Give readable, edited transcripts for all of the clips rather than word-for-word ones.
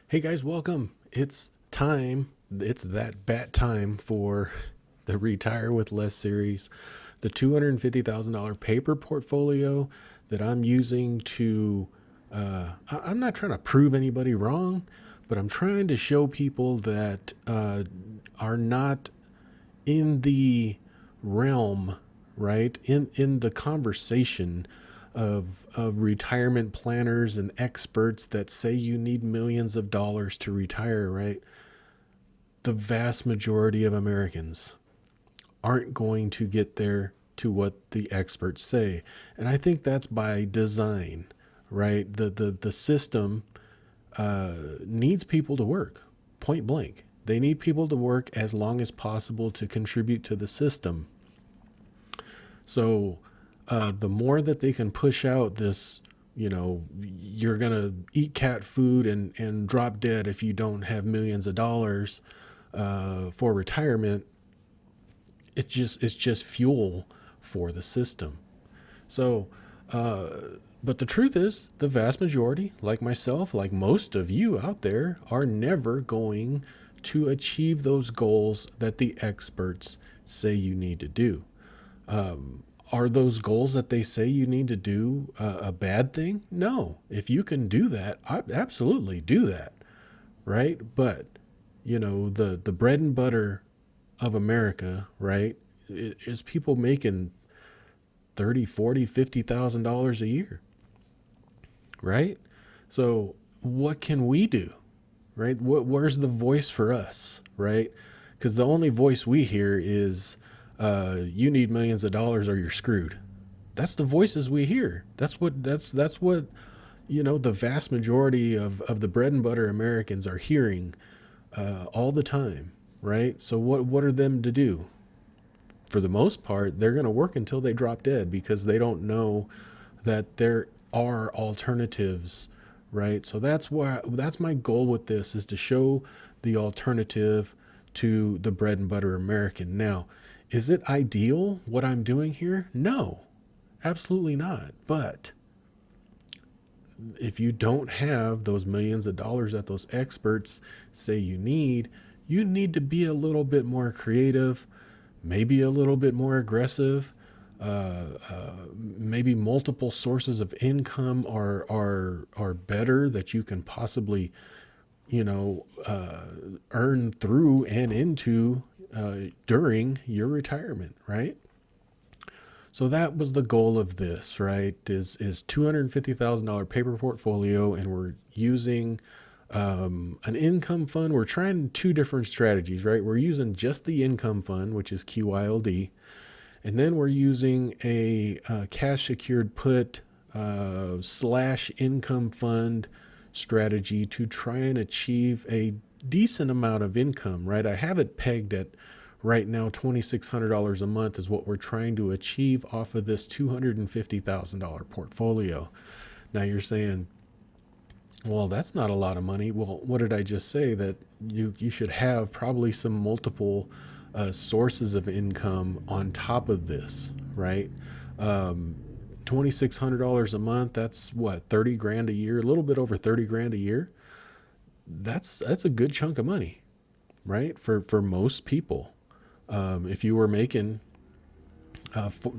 Hey guys, welcome. It's time. It's that bat time for the Retire with Less series, the $250,000 paper portfolio that I'm using to. I'm not trying to prove anybody wrong, but I'm trying to show people that are not in the realm, right? In the conversation of retirement planners and experts that say you need millions of dollars to retire, right? The vast majority of Americans aren't going to get there to what the experts say. And I think that's by design, right? The system needs people to work, point blank. They need people to work as long as possible to contribute to the system. So the more that they can push out this, you're going to eat cat food and drop dead if you don't have millions of dollars for retirement, it's just fuel for the system. So, but the truth is, the vast majority, like myself, like most of you out there, are never going to achieve those goals that the experts say you need to do. Are those goals that they say you need to do a bad thing? No. If you can do that, I absolutely do that, right? But the bread and butter of America, right, is people making 30, 40, $50,000 a year, right? So what can we do, right? Where's the voice for us, right? Because the only voice we hear is, you need millions of dollars or you're screwed. That's the voices we hear. That's what the vast majority of the bread and butter Americans are hearing all the time, right? So what are them to do? For the most part, they're going to work until they drop dead because they don't know that there are alternatives, right? So that's my goal with this, is to show the alternative to the bread and butter American. Now, is it ideal what I'm doing here? No, absolutely not. But if you don't have those millions of dollars that those experts say you need to be a little bit more creative, maybe a little bit more aggressive. Maybe multiple sources of income are better that you can possibly, earn through and into during your retirement, right? So that was the goal of this, right? Is $250,000 paper portfolio, and we're using an income fund. We're trying two different strategies, right? We're using just the income fund, which is QYLD, and then we're using a cash secured put slash income fund strategy to try and achieve a decent amount of income, right? I have it pegged at right now $2,600 a month is what we're trying to achieve off of this $250,000 portfolio. Now you're saying, well, that's not a lot of money. Well, what did I just say? That you should have probably some multiple sources of income on top of this, right? $2,600 a month. That's what, 30 grand a year, a little bit over 30 grand a year. That's a good chunk of money, right? For most people. If you were making,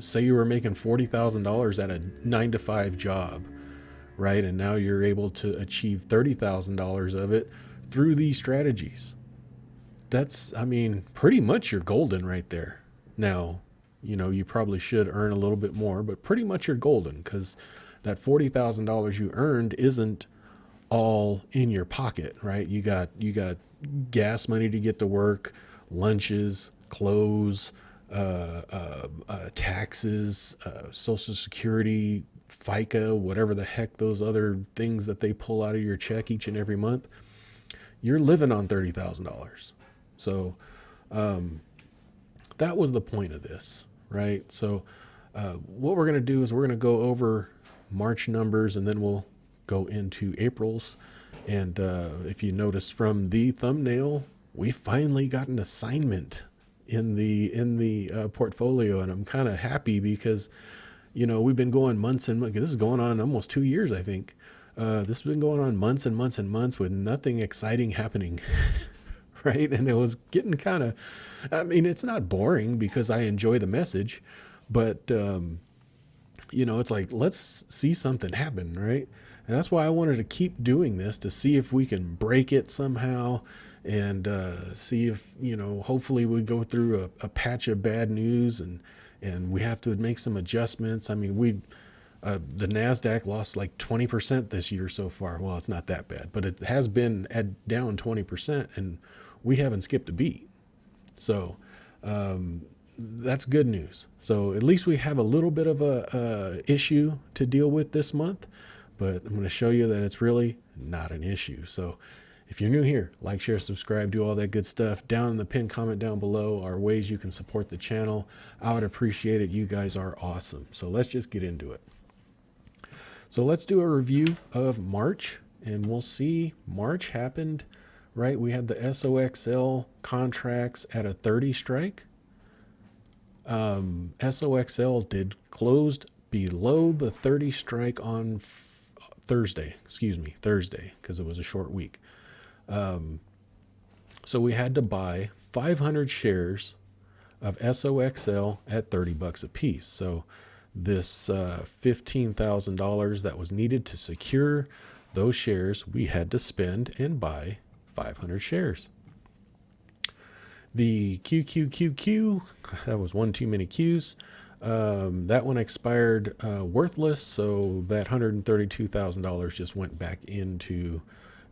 say you were making $40,000 at a 9 to 5 job, right? And now you're able to achieve $30,000 of it through these strategies. That's, I mean, pretty much you're golden right there. Now, you probably should earn a little bit more, but pretty much you're golden, because that $40,000 you earned isn't all in your pocket, right? You got gas money to get to work, lunches, clothes, taxes, Social Security, FICA, whatever the heck those other things that they pull out of your check each and every month. You're living on $30,000. So that was the point of this, right? So what we're going to do is we're going to go over March numbers, and then we'll go into April's. And if you notice from the thumbnail, we finally got an assignment in the portfolio, and I'm kind of happy because we've been going months and months. This is going on almost 2 years, I think. This has been going on months and months and months with nothing exciting happening. Right? And it was getting kind of, I mean, it's not boring because I enjoy the message, but, it's like, let's see something happen, right? And that's why I wanted to keep doing this to see if we can break it somehow and see if, hopefully we go through a patch of bad news and we have to make some adjustments. I mean, the NASDAQ lost like 20% this year so far. Well, it's not that bad, but it has been down 20%, and we haven't skipped a beat. So that's good news. So at least we have a little bit of a issue to deal with this month, but I'm going to show you that it's really not an issue. So if you're new here, like, share, subscribe, do all that good stuff. Down in the pinned comment down below are ways you can support the channel. I would appreciate it. You guys are awesome. So let's just get into it. So let's do a review of March, and we'll see March happened, right? We had the SOXL contracts at a 30 strike. SOXL closed below the 30 strike on Thursday, because it was a short week. So we had to buy 500 shares of SOXL at $30 a piece. So this $15,000 that was needed to secure those shares, we had to spend and buy 500 shares. The QQQQ, that was one too many Qs. That one expired worthless, so that $132,000 just went back into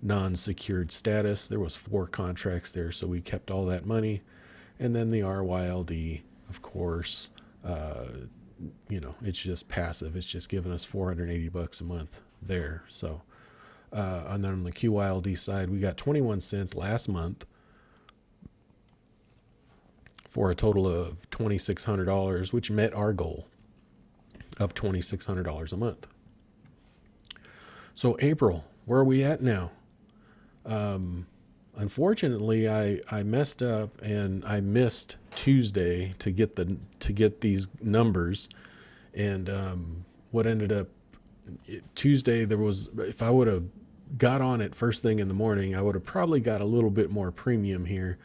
non-secured status. There was 4 contracts there, so we kept all that money. And then the RYLD, of course, it's just passive. It's just giving us $480 a month there. So, and then on the QYLD side, we got 21 cents last month for a total of $2,600, which met our goal of $2,600 a month. So April, where are we at now? Unfortunately, I messed up and I missed Tuesday to get these numbers, and what ended up Tuesday, if I would have got on it first thing in the morning, I would have probably got a little bit more premium here,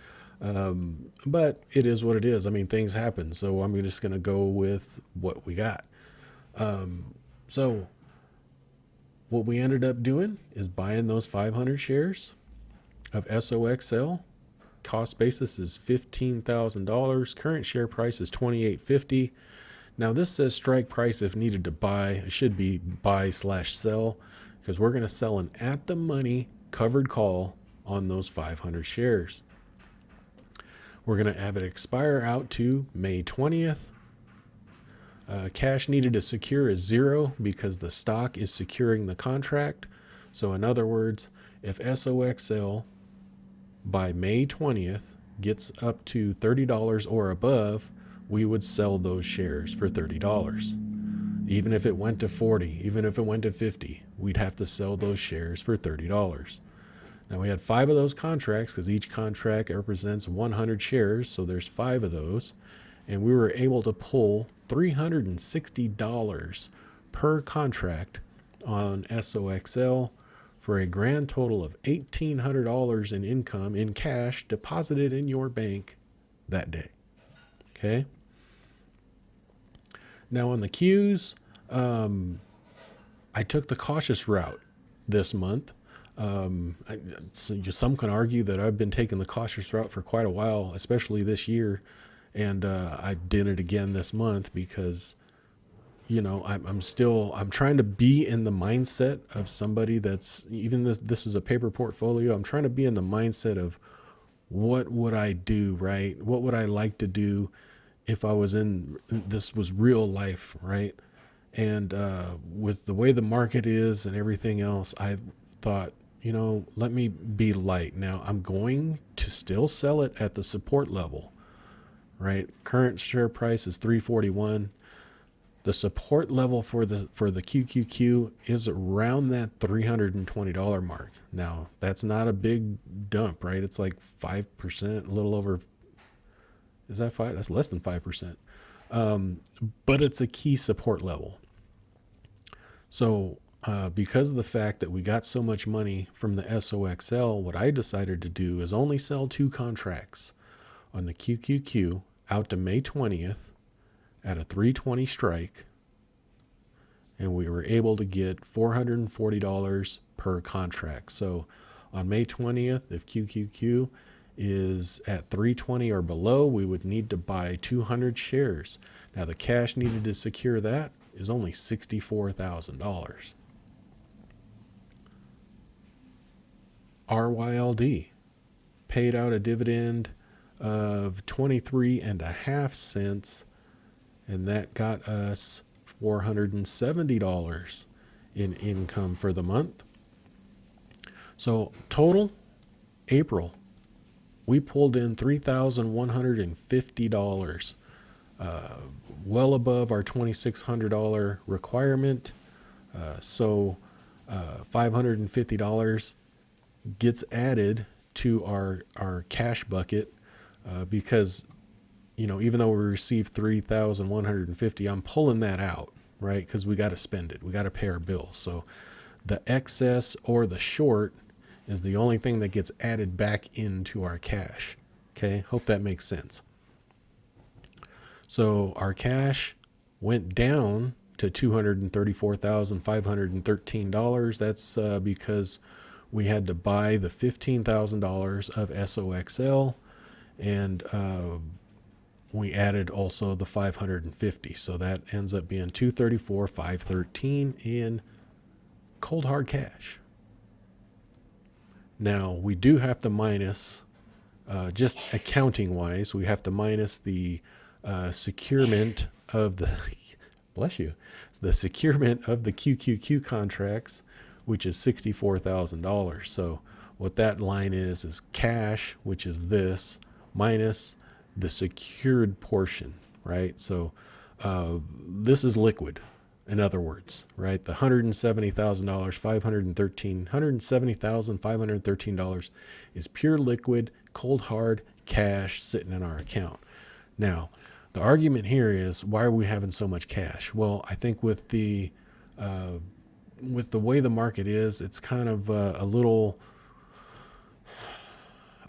but it is what it is. I mean, things happen, so I'm just going to go with what we got. So what we ended up doing is buying those 500 shares of SOXL. Cost basis is $15,000. Current share price is $28.50. Now this says strike price if needed to buy. It should be buy/sell, because we're going to sell an at the money covered call on those 500 shares. We're going to have it expire out to May 20th. Cash needed to secure is 0 because the stock is securing the contract. So in other words, if SOXL by May 20th gets up to $30 or above, we would sell those shares for $30. Even if it went to 40, even if it went to 50, we'd have to sell those shares for $30. Now we had 5 of those contracts because each contract represents 100 shares, so there's 5 of those, and we were able to pull $360 per contract on SOXL for a grand total of $1,800 in income in cash deposited in your bank that day. Okay. Now on the Qs, I took the cautious route this month. Some can argue that I've been taking the cautious route for quite a while, especially this year, and I did it again this month because I'm trying to be in the mindset of somebody that's, even if this is a paper portfolio, I'm trying to be in the mindset of what would I do, right? What would I like to do if I was this was real life, right? And with the way the market is and everything else, I thought, let me be light. Now I'm going to still sell it at the support level, right? Current share price is $341. The support level for the QQQ is around that $320 mark. Now that's not a big dump, right? It's like 5%, a little over. Is that 5? That's less than 5%. But it's a key support level. So Because of the fact that we got so much money from the SOXL, what I decided to do is only sell 2 contracts on the QQQ out to May 20th at a 320 strike, and we were able to get $440 per contract. So on May 20th, if QQQ is at 320 or below, we would need to buy 200 shares. Now the cash needed to secure that is only $64,000. RYLD paid out a dividend of 23.5 cents, and that got us $470 in income for the month. So total, April, we pulled in $3,150, well above our $2,600 requirement. So $550 gets added to our cash bucket, because, even though we received $3,150, I'm pulling that out, right? Because we got to spend it. We got to pay our bills. So the excess or the short is the only thing that gets added back into our cash. Okay, hope that makes sense. So our cash went down to $234,513. That's because we had to buy the $15,000 of SOXL, and we added also the 550. So that ends up being $234,513 in cold hard cash. Now we do have to minus, just accounting wise, we have to minus the securement of the bless you, the securement of the QQQ contracts, which is $64,000. So what that line is cash, which is this, minus the secured portion, right? So this is liquid, in other words, right? The $170,513 is pure liquid, cold hard cash sitting in our account. Now, the argument here is, why are we having so much cash? Well, I think with the way the market is, it's kind of a little,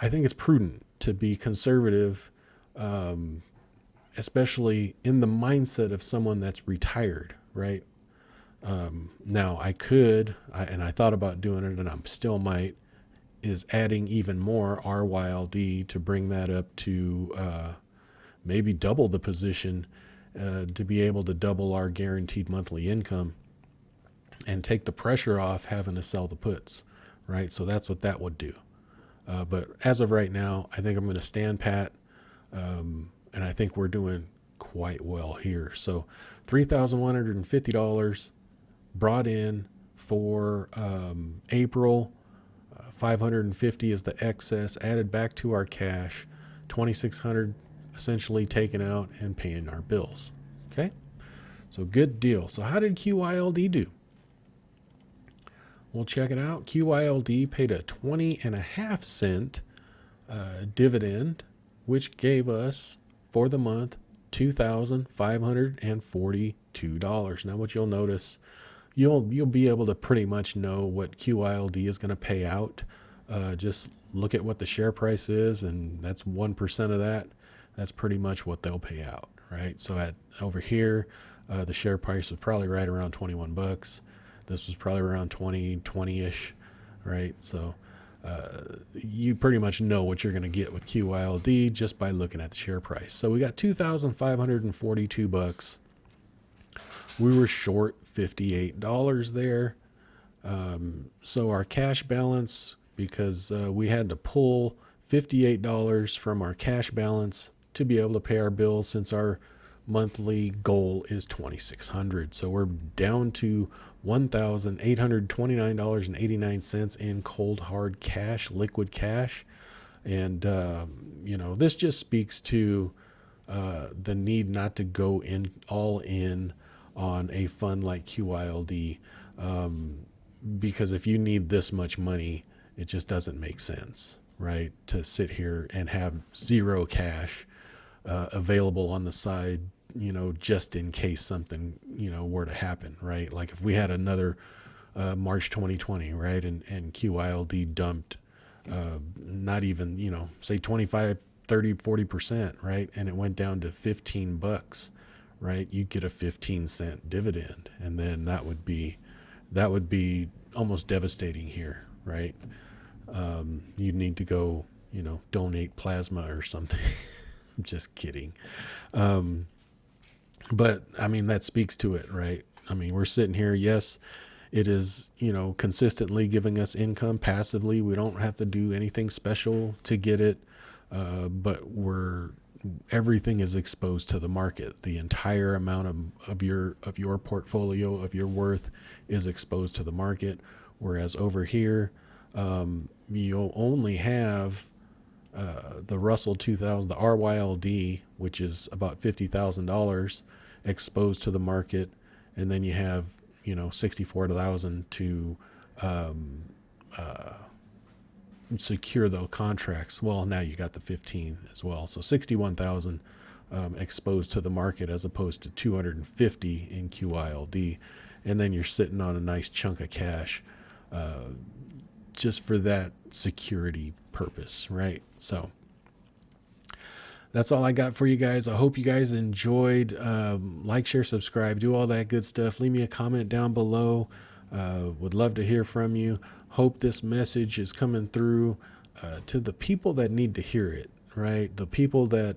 I think it's prudent to be conservative, especially in the mindset of someone that's retired, right? Now I thought about doing it, and I still might, is adding even more RYLD to bring that up to maybe double the position, to be able to double our guaranteed monthly income and take the pressure off having to sell the puts, right? So that's what that would do. But as of right now, I think I'm going to stand pat, and I think we're doing quite well here. So $3,150 brought in for April. 550 is the excess added back to our cash. 2,600 essentially taken out and paying our bills. Okay, so good deal. So how did QYLD do? We'll check it out. QYLD paid a 20.5 cent dividend, which gave us for the month $2,542. Now, what you'll notice, you'll be able to pretty much know what QYLD is going to pay out. Just look at what the share price is, and that's 1% of that. That's pretty much what they'll pay out, right? So over here, the share price was probably right around 21 bucks. This was probably around 20-ish, right? So you pretty much know what you're going to get with QYLD just by looking at the share price. So we got 2,542 bucks. We were short $58 there. So our cash balance, because we had to pull $58 from our cash balance to be able to pay our bills, since our monthly goal is $2,600. So we're down to $1,829.89 in cold hard cash, liquid cash. And this just speaks to the need not to go in all in on a fund like QYLD, because if you need this much money, it just doesn't make sense, right? To sit here and have zero cash available on the side, just in case something, were to happen, right? Like if we had another March 2020, right? And QYLD dumped not even, say 25, 30, 40%, right? And it went down to $15, right? You get a 15-cent dividend, and then that would be almost devastating here, right? You'd need to go, donate plasma or something. I'm just kidding. But I mean, that speaks to it, right? I mean, we're sitting here. Yes, it is, consistently giving us income passively. We don't have to do anything special to get it. But everything is exposed to the market. The entire amount of your portfolio, of your worth, is exposed to the market. Whereas over here, you'll only have the Russell 2000, the RYLD, which is about $50,000 exposed to the market, and then you have 64,000 to secure those contracts. Well, now you got the 15 as well, so 61,000 exposed to the market as opposed to 250 in QYLD, and then you're sitting on a nice chunk of cash just for that security purpose, right? So that's all I got for you guys. I hope you guys enjoyed. Like, share, subscribe, do all that good stuff. Leave me a comment down below. Would love to hear from you. Hope this message is coming through to the people that need to hear it, right? The people that,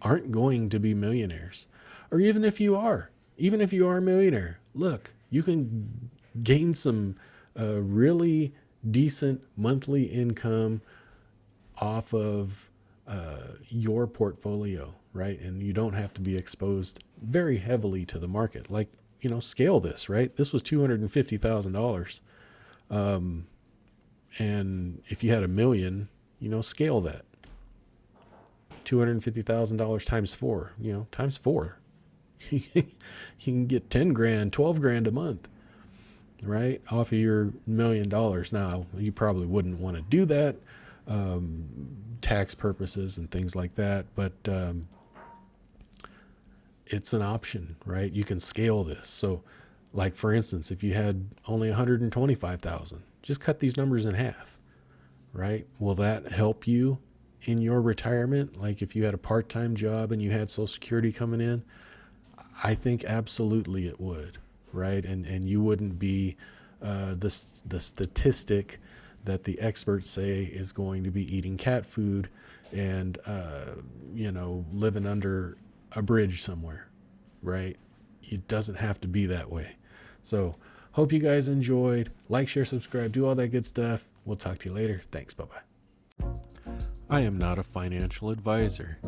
aren't going to be millionaires. Or even if you are a millionaire, look, you can gain some really decent monthly income off of your portfolio, right? And you don't have to be exposed very heavily to the market. Like, scale this, right? This was $250,000. And if you had $1 million, scale that. $250,000 times 4, times 4. You can get 10 grand, 12 grand a month, right? Off of your $1 million. Now, you probably wouldn't want to do that, tax purposes and things like that, but it's an option, right? You can scale this. So, like, for instance, if you had only 125,000, just cut these numbers in half, right? Will that help you in your retirement? Like, if you had a part-time job and you had Social Security coming in, I think absolutely it would, right? And you wouldn't be the statistic that the experts say is going to be eating cat food and living under a bridge somewhere, right? It doesn't have to be that way. So hope you guys enjoyed. Like, share, subscribe, do all that good stuff. We'll talk to you later. Thanks. Bye-bye. I am not a financial advisor.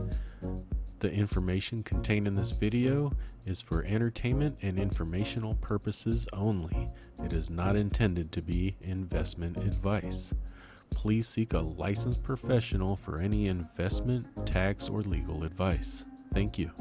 The information contained in this video is for entertainment and informational purposes only. It is not intended to be investment advice. Please seek a licensed professional for any investment, tax, or legal advice. Thank you.